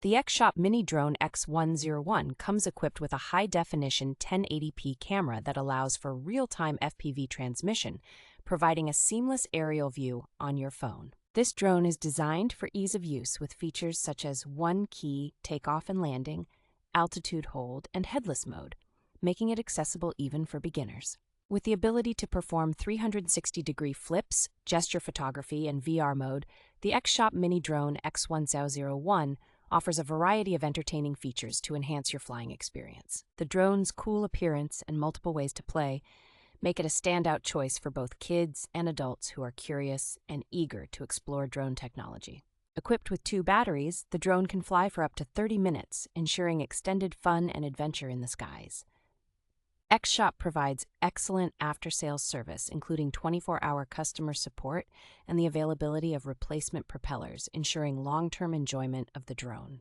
The X-Shop Mini Drone X1001 comes equipped with a high-definition 1080p camera that allows for real-time FPV transmission, providing a seamless aerial view on your phone. This drone is designed for ease of use with features such as one-key takeoff and landing, altitude hold, and headless mode, making it accessible even for beginners. With the ability to perform 360-degree flips, gesture photography, and VR mode, the X-Shop Mini Drone X1001 offers a variety of entertaining features to enhance your flying experience. The drone's cool appearance and multiple ways to play make it a standout choice for both kids and adults who are curious and eager to explore drone technology. Equipped with 2 batteries, the drone can fly for up to 30 minutes, ensuring extended fun and adventure in the skies. X-Shop provides excellent after-sales service, including 24-hour customer support and the availability of replacement propellers, ensuring long-term enjoyment of the drone.